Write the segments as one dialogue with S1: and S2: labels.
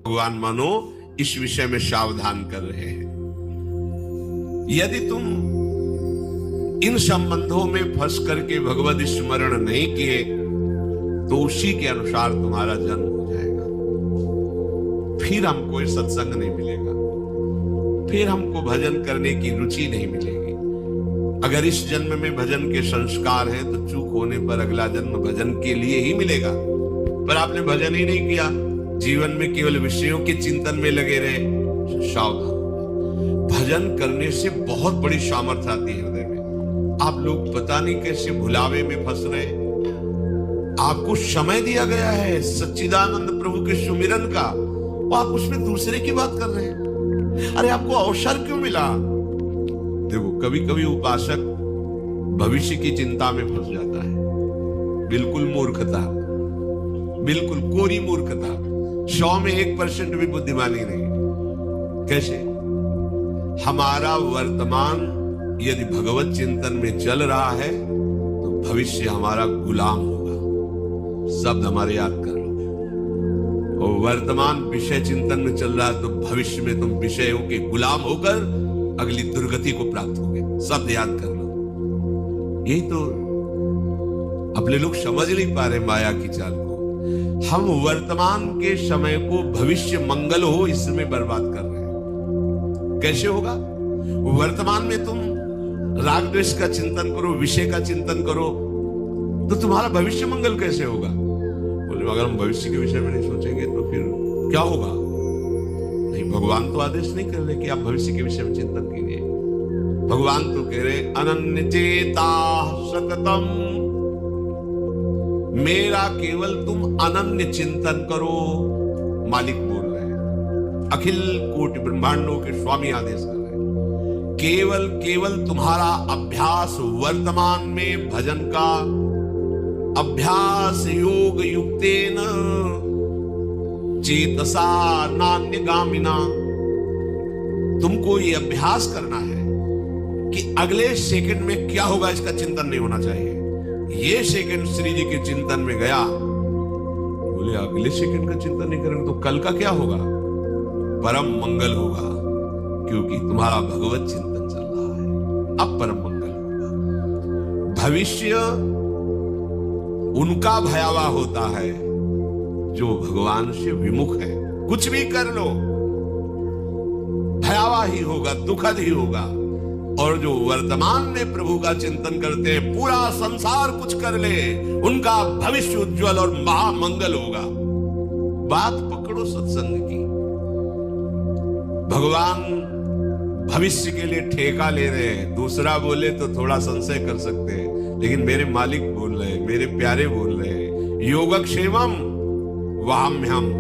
S1: भगवान मानो इस विषय में सावधान कर रहे हैं। यदि तुम इन संबंधों में फंस करके भगवत स्मरण नहीं किए तो उसी के अनुसार तुम्हारा जन्म हो जाएगा। फिर हमको ये सत्संग नहीं मिलेगा, फिर हमको भजन करने की रुचि नहीं मिलेगी। अगर इस जन्म में भजन के संस्कार हैं तो चूक होने पर अगला जन्म भजन के लिए ही मिलेगा। पर आपने भजन ही नहीं किया, जीवन में केवल विषयों के चिंतन में लगे रहे, सावधान। भजन करने से बहुत बड़ी सामर्थ्य आती है हृदय में। आप लोग पता नहीं कैसे भुलावे में फंस रहे। आपको समय दिया गया है सच्चिदानंद प्रभु के सुमिरन का, वो आप उसमें दूसरे की बात कर रहे हैं। अरे आपको अवसर क्यों मिला? देखो, कभी कभी उपासक भविष्य की चिंता में फंस जाता है। बिल्कुल मूर्खता, बिल्कुल कोरी मूर्खता। 100 में 1% भी बुद्धिमानी नहीं। कैसे? हमारा वर्तमान यदि भगवत चिंतन में चल रहा है तो भविष्य हमारा गुलाम होगा। शब्द हमारे याद कर लो। और वर्तमान विषय चिंतन में चल रहा है तो भविष्य में तुम विषयों के गुलाम होकर अगली दुर्गति को प्राप्त होगे। शब्द याद कर लो। यही तो अपने लोग समझ नहीं पा रहे माया की चाल को। हम वर्तमान के समय को भविष्य मंगल हो इसमें बर्बाद कर रहे हैं। कैसे होगा? वर्तमान में तुम राग द्वेष का चिंतन करो, विषय का चिंतन करो, तो तुम्हारा भविष्य मंगल कैसे होगा? बोले अगर हम भविष्य के विषय में नहीं सोचेंगे तो फिर क्या होगा? नहीं, भगवान तो आदेश नहीं कर रहे कि आप भविष्य के विषय में चिंतन कीजिए। भगवान तो कह रहे अनन्य चेता सततम, मेरा केवल तुम अनन्य चिंतन करो। मालिक बोल रहे हैं, अखिल कोटि ब्रह्मांडों के स्वामी आदेश कर रहे हैं। केवल केवल तुम्हारा अभ्यास वर्तमान में भजन का अभ्यास योग युक्तेन चेतसा नान्यगामिना। तुमको ये अभ्यास करना है कि अगले सेकंड में क्या होगा इसका चिंतन नहीं होना चाहिए। ये सेकंड श्री जी के चिंतन में गया, बोले अगले सेकंड का चिंतन नहीं करेंगे तो कल का क्या होगा? परम मंगल होगा, क्योंकि तुम्हारा भगवत चिंतन चल रहा है। अब परम मंगल होगा। भविष्य उनका भयावह होता है जो भगवान से विमुख है। कुछ भी कर लो भयावह ही होगा, दुखद ही होगा। और जो वर्तमान में प्रभु का चिंतन करते हैं, पूरा संसार कुछ कर ले, उनका भविष्य उज्जवल और महामंगल होगा। बात पकड़ो सत्संग की। भगवान भविष्य के लिए ठेका ले रहे हैं। दूसरा बोले तो थोड़ा संशय कर सकते हैं, लेकिन मेरे मालिक बोल रहे हैं, मेरे प्यारे बोल रहे हैं, योगक्षेमम वाम्यहम।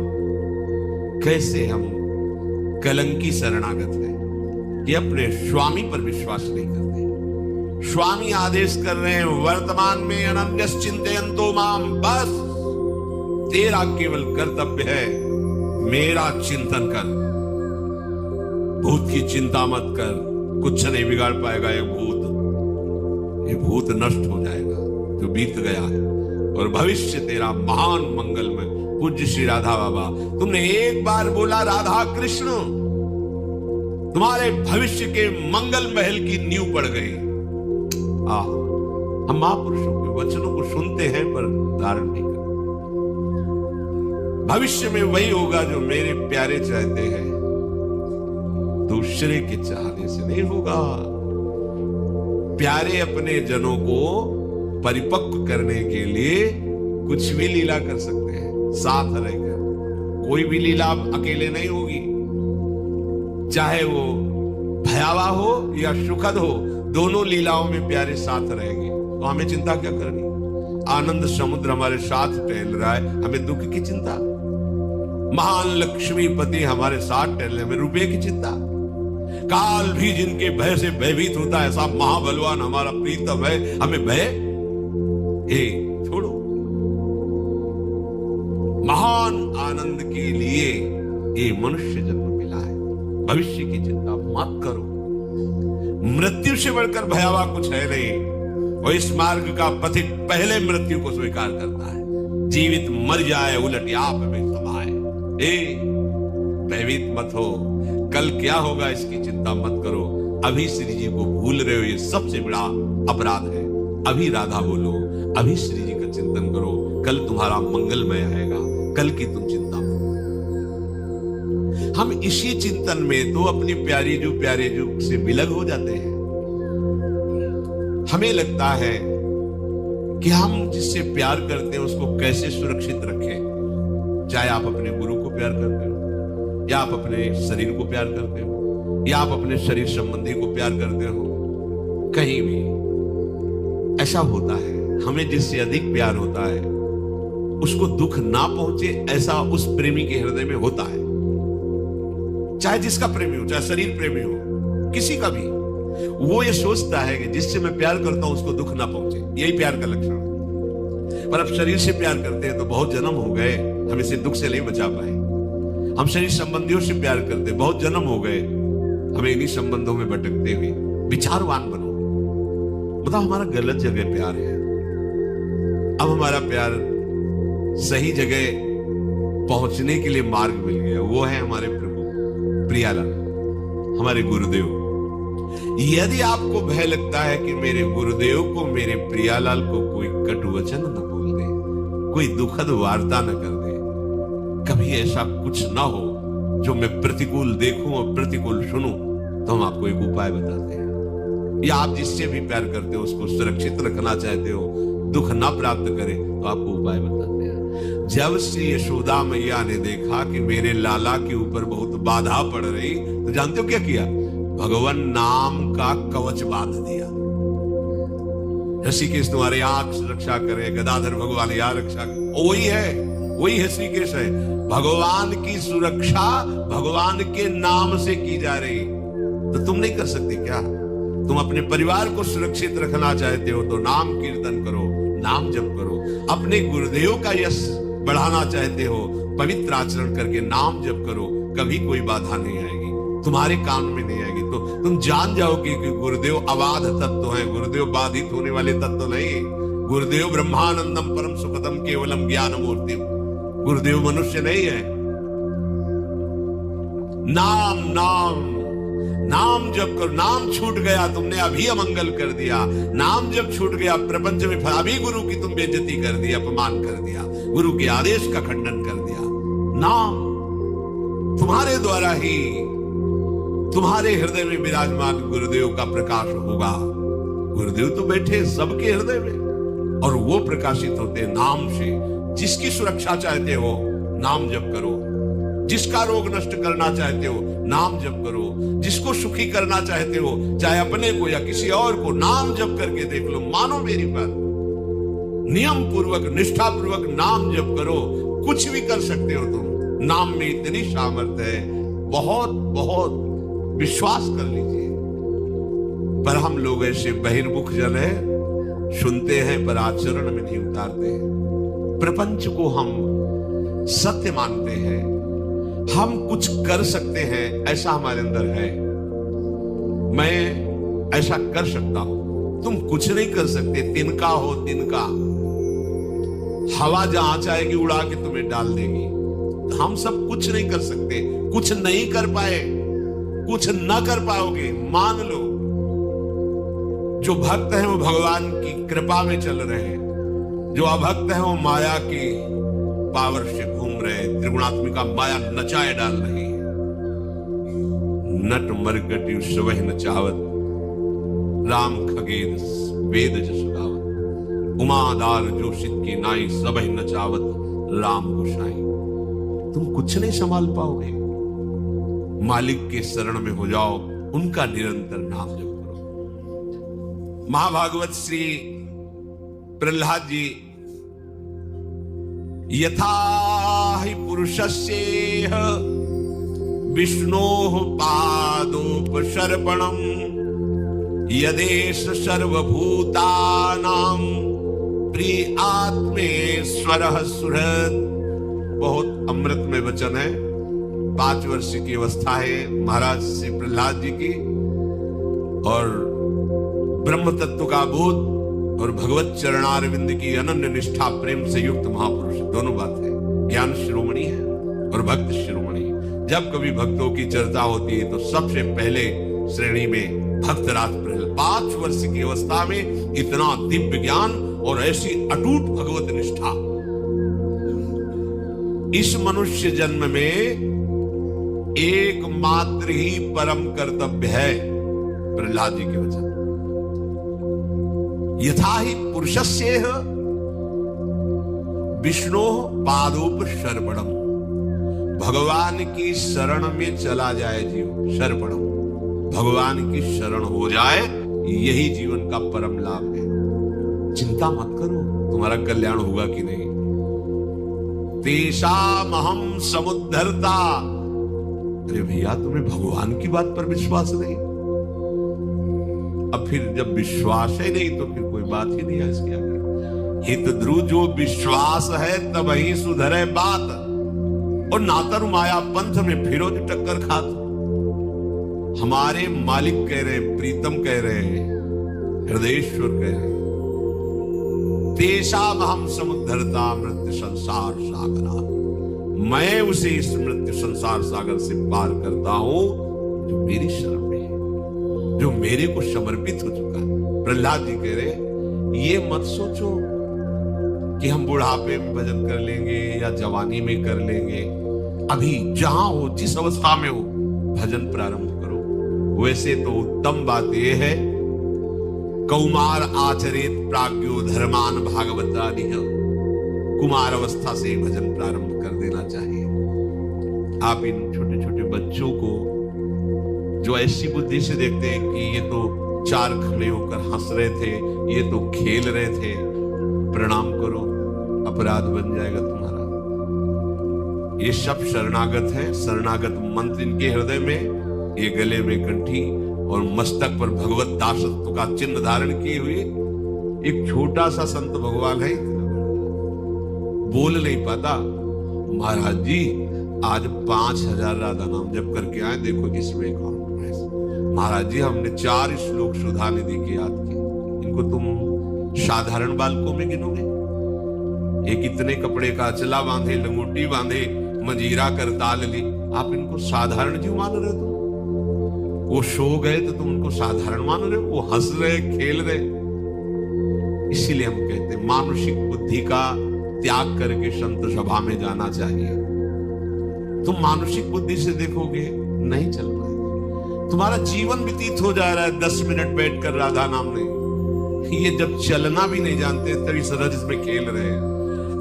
S1: कैसे हम कलंकी शरणागत हैं कि अपने स्वामी पर विश्वास नहीं करते। स्वामी आदेश कर रहे हैं वर्तमान में अनन्यस चिंतयन्तो माम, बस तेरा केवल कर्तव्य है मेरा चिंतन कर। भूत की चिंता मत कर, कुछ नहीं बिगाड़ पाएगा ये भूत नष्ट हो जाएगा जो बीत गया है, और भविष्य तेरा महान मंगल में। पूज्य श्री राधा बाबा, तुमने एक बार बोला राधा कृष्ण, तुम्हारे भविष्य के मंगल महल की नींव पड़ गई। हम महापुरुषों के वचनों को सुनते हैं पर धारण नहीं करते। भविष्य में वही होगा जो मेरे प्यारे चाहते हैं, दूसरे के चाहने से नहीं होगा। प्यारे अपने जनों को परिपक्व करने के लिए कुछ भी लीला कर सकते हैं साथ रहकर। कोई भी लीला अकेले नहीं होगी, चाहे वो भयावह हो या सुखद हो, दोनों लीलाओं में प्यारे साथ रहेंगे। तो हमें चिंता क्या करनी? आनंद समुद्र हमारे साथ टहल रहा है, हमें दुख की चिंता? महान लक्ष्मीपति हमारे साथ टहल रहे, हमें रुपये की चिंता? काल भी जिनके भय से भयभीत होता है, ऐसा महाबलवान हमारा प्रीतम है, हमें भय छोड़ो। महान आनंद के लिए ये मनुष्य जन्म मिला है। भविष्य की चिंता मत करो। मृत्यु से बढ़कर भयावह कुछ है नहीं, और इस मार्ग का पथिक पहले मृत्यु को स्वीकार करता है। जीवित मर जाए उलट आप में समाए। भयभीत मत हो, कल क्या होगा इसकी चिंता मत करो। अभी श्री जी को भूल रहे हो, ये सबसे बड़ा अपराध है। अभी राधा बोलो, अभी श्री जी का चिंतन करो, कल तुम्हारा मंगलमय आएगा, कल की तुम चिंता मत। हम इसी चिंतन में तो अपनी प्यारे जो से विलग हो जाते हैं। हमें लगता है कि हम जिससे प्यार करते हैं उसको कैसे सुरक्षित रखें। चाहे आप अपने गुरु को प्यार करते हो, या आप अपने शरीर को प्यार करते हो, या आप अपने शरीर संबंधी को प्यार करते हो, कहीं भी ऐसा होता है। हमें जिससे अधिक प्यार होता है उसको दुख ना पहुंचे, ऐसा उस प्रेमी के हृदय में होता है। चाहे जिसका प्रेमी हो, चाहे शरीर प्रेमी हो, किसी का भी, वो ये सोचता है कि जिससे मैं प्यार करता हूं उसको दुख ना पहुंचे। यही प्यार का लक्षण है। पर अब शरीर से प्यार करते हैं तो बहुत जन्म हो गए, हम इसे दुख से नहीं बचा पाए। हम शरीर संबंधियों से प्यार करते हैं, बहुत जन्म हो गए, हमें इन्हीं संबंधों में भटकते हुए। विचारवान बनो, बताओ हमारा गलत जगह प्यार है। अब हमारा प्यार सही जगह पहुंचने के लिए मार्ग मिल गया, वो है हमारे प्रभु प्रियालाल, हमारे गुरुदेव। यदि आपको भय लगता है कि मेरे गुरुदेव को, मेरे प्रियालाल को कोई कटु वचन न बोल दे, कोई दुखद वार्ता न कर दे, कभी ऐसा कुछ ना हो जो मैं प्रतिकूल देखूं और प्रतिकूल सुनूं, तो हम आपको एक उपाय बताते हैं। या आप जिससे भी प्यार करते हो उसको सुरक्षित रखना चाहते हो, दुख ना प्राप्त करे, तो आपको उपाय बताते हैं। जब श्री यशोदा मैया ने देखा कि मेरे लाला के ऊपर बहुत बाधा पड़ रही, तो जानते हो क्या किया? भगवान नाम का कवच बांध दिया। ऋषिकेश तुम्हारे आंख रक्षा करे, गदाधर भगवान यहाँ रक्षा करे। वही है ऋषिकेश है। भगवान की सुरक्षा भगवान के नाम से की जा रही, तो तुम नहीं कर सकते क्या? तुम अपने परिवार को सुरक्षित रखना चाहते हो तो नाम कीर्तन करो, नाम जप करो। अपने गुरुदेव का यश बढ़ाना चाहते हो, पवित्र आचरण करके नाम जप करो, कभी कोई बाधा नहीं आएगी, तुम्हारे कान में नहीं आएगी। तो तुम जान जाओगे कि गुरुदेव अबाध तत्व है, गुरुदेव बाधित होने वाले तत्व नहीं। गुरुदेव ब्रह्मानंदम परम सुखदम केवलम ज्ञान मूर्ति, गुरुदेव मनुष्य नहीं है। नाम नाम नाम जब कर, नाम छूट गया तुमने अभी अमंगल कर दिया। नाम जब छूट गया प्रपंच में अभी गुरु की तुम बेइज्जती कर दी, अपमान कर दिया, गुरु के आदेश का खंडन कर दिया। नाम तुम्हारे द्वारा ही तुम्हारे हृदय में विराजमान गुरुदेव का प्रकाश होगा। गुरुदेव तो बैठे सबके हृदय में और वो प्रकाशित होते नाम से। जिसकी सुरक्षा चाहते हो नाम जप करो, जिसका रोग नष्ट करना चाहते हो नाम जप करो, जिसको सुखी करना चाहते हो चाहे अपने को या किसी और को, नाम जप करके देख लो। मानो मेरी बात, नियम पूर्वक निष्ठा पूर्वक नाम जप करो, कुछ भी कर सकते हो तुम। नाम में इतनी सामर्थ्य है, बहुत बहुत विश्वास कर लीजिए। पर हम लोग ऐसे बहिर्मुख जन है, सुनते हैं पर आचरण में नहीं उतारते हैं। प्रपंच को हम सत्य मानते हैं, हम कुछ कर सकते हैं ऐसा हमारे अंदर है। मैं ऐसा कर सकता हूं, तुम कुछ नहीं कर सकते। तिनका हो तिनका, हवा जहां चाहेगी उड़ा के तुम्हें डाल देगी। हम सब कुछ नहीं कर सकते, कुछ नहीं कर पाए, कुछ ना कर पाओगे, मान लो। जो भक्त हैं वो भगवान की कृपा में चल रहे हैं, जो अभक्त हैं वो माया की पावर से घूम रहे, त्रिगुणात्मिका माया नचाए डाल रही है। नट मरकटी स्वह नचावत, राम खगेद वेद जसुगावत, उमादार जोशित की नाई सबह नचावत, राम गोसाई। तुम कुछ नहीं संभाल पाओगे, मालिक के शरण में हो जाओ, उनका निरंतर नाम जप करो। महाभागवत श्री प्रहलाद जी, यथा हि पुरुषस्येह विष्णोः पादोपसर्पणम् यदेष सर्वभूतानां प्रिय आत्मेश्वरः सुहृद। बहुत अमृतमय वचन है। 5 वर्ष की अवस्था है महाराज श्री प्रहलाद जी की, और ब्रह्म तत्व का बोध और भगवत चरणारविंद की अनन्य निष्ठा प्रेम से युक्त महापुरुष, दोनों बात है। ज्ञान शिरोमणि है और भक्त शिरोमणि है। जब कभी भक्तों की चर्चा होती है तो सबसे पहले श्रेणी में भक्तराज प्रहलाद 5 वर्ष की अवस्था में इतना दिव्य ज्ञान और ऐसी अटूट भगवत निष्ठा। इस मनुष्य जन्म में एकमात्र ही परम कर्तव्य है प्रहलाद जी के वचन, यथा ही पुरुषस्य विष्णु पादोपशर्पणम, भगवान की शरण में चला जाए जीव, शर्पणम, भगवान की शरण हो जाए, यही जीवन का परम लाभ है। चिंता मत करो तुम्हारा कल्याण होगा कि नहीं। तेषामहं समुद्धरता। अरे भैया तुम्हें भगवान की बात पर विश्वास नहीं, अब फिर जब विश्वास ही नहीं तो फिर कोई बात ही नहीं है इसके आगे। हित ध्रुव जो विश्वास है तब ही सुधरे बात, और नातर माया पंथ में फिरो जो टक्कर खात। हमारे मालिक कह रहे, प्रीतम कह रहे, हृदयेश्वर कह रहे, तेषामहं समुद्धरता मृत्यु संसार सागरा, मैं उसे इस मृत्यु संसार सागर से पार करता हूं जो मेरी शरण में है, जो मेरे को समर्पित हो चुका है। प्रहलाद जी कह रहे ये मत सोचो कि हम बुढ़ापे में भजन कर लेंगे या जवानी में कर लेंगे। अभी जहां हो, जिस अवस्था में हो, भजन प्रारंभ करो। वैसे तो उत्तम बात यह है, कौमार आचरित प्राज्ञो धर्मान भागवतानि, कुमार अवस्था से भजन प्रारंभ कर देना चाहिए। आप इन छोटे छोटे बच्चों को जो ऐसी बुद्धि से देखते हैं कि ये तो चार खड़े होकर हंस रहे थे, ये तो खेल रहे थे, प्रणाम करो, अपराध बन जाएगा तुम्हारा। ये सब शरणागत है, शरणागत मंत्र इनके हृदय में, ये गले में कंठी और मस्तक पर भगवत दासत्व का चिन्ह धारण किए हुए एक छोटा सा संत भगवान है, बोल नहीं पाता। महाराज जी आज 5000 राधा नाम जप करके आए, देखो इसमें अकाउंट में। महाराज जी हमने 4 श्लोक सुधा निधि के याद किए। इनको तुम साधारण बालकों में गिनोगे? एक इतने कपड़े का अचला बांधे, लंगोटी बांधे, मंजीरा करताल ली, आप इनको साधारण जीव मान रहे हो? तुम वो सो गए तो तुम उनको साधारण मान रहे हो? वो हंस रहे, खेल रहे। इसीलिए हम कहते हैं मानसिक बुद्धि का त्याग करके संत सभा में जाना चाहिए। तुम मानसिक बुद्धि से देखोगे नहीं चल पाएगा, तुम्हारा जीवन व्यतीत हो जा रहा है 10 मिनट बैठकर राधा नाम नहीं। ये जब चलना भी नहीं जानते तभी सरज में खेल रहे हैं।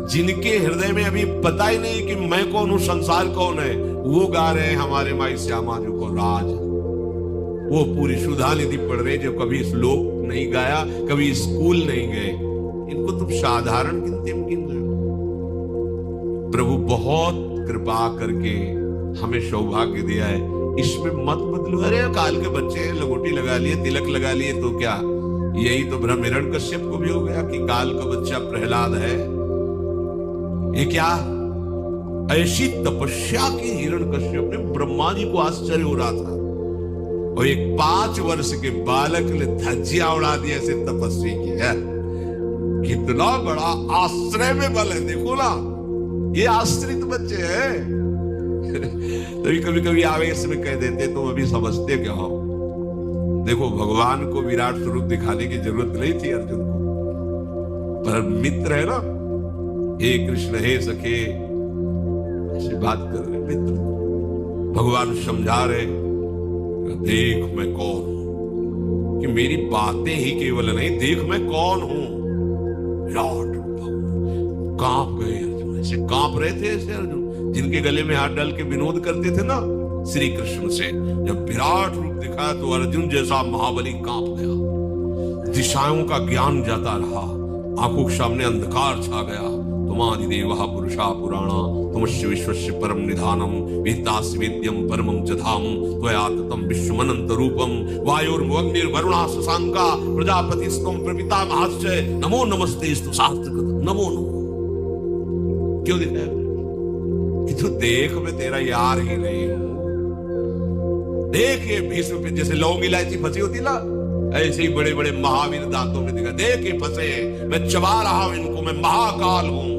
S1: जिनके हृदय में अभी पता ही नहीं कि मैं कौन हूं, संसार कौन है, वो गा रहे हैं हमारे माई श्यामा जी को राज। वो पूरी सुधा निधि पढ़ रहे जो कभी श्लोक नहीं गाया, कभी स्कूल नहीं गए। इनको तुम साधारण गिनती में गिन रहे हो। प्रभु बहुत कृपा करके हमें सौभाग्य दिया है, इसमें मत बदलो। अरे काल के बच्चे हैं, लगोटी लगा लिए, तिलक लगा लिए तो क्या? यही तो भ्रम हिरण्यकश्यप को भी हो गया कि काल का बच्चा प्रहलाद है। ये क्या ऐसी तपस्या की हिरण्यकश्यप ने, ब्रह्मा जी को आश्चर्य हो रहा था, और एक 5 वर्ष के बालक ने धज्जियां उड़ा दी, ऐसे तपस्वी की है। कितना बड़ा आश्रय में बल है, देखो ना, ये आश्रित बच्चे हैं। तभी कभी कभी आवेश में कह देते तुम अभी समझते क्या हो। देखो भगवान को विराट स्वरूप दिखाने की जरूरत नहीं थी अर्जुन को, पर मित्र है ना, हे कृष्ण हे सखे, ऐसी बात कर रहे मित्र। भगवान समझा रहे, देख मैं कौन हूं, कि मेरी बातें ही केवल नहीं, देख मैं कौन हूं। विराट कांप गए अर्जुन, ऐसे कांप रहे थे ऐसे अर्जुन, जिनके गले में हाथ डाल के विनोद करते थे ना श्री कृष्ण से। जब विराट रूप दिखा तो अर्जुन जैसा महाबली कांप गया, दिशाओं का ज्ञान जाता रहा, आंखों के सामने अंधकार छा गया। तुमादि देवः पुरुषा पुराणा तुमस्य विश्वस्य परम निधानम वेत्तासि वेद्यम परमं च धाम त्वया ततं विश्वमनंत रूपम वायुर्वग्निर्वरुणा शशांका प्रजापतिस्त्वं प्रपितामहश्च नमो नमस्तेस्तु शास्त्रकृत नमो नमो। क्यों दिखाया कि तू देख मैं तेरा यार ही नहीं हूं। देख ये भीष्म पे जैसे लौंग इलायची फंसी होती ना, ऐसे ही बड़े बड़े महावीर दांतों में दिखा, देख ये फंसे, मैं चबा रहा हूं इनको, मैं महाकाल हूं।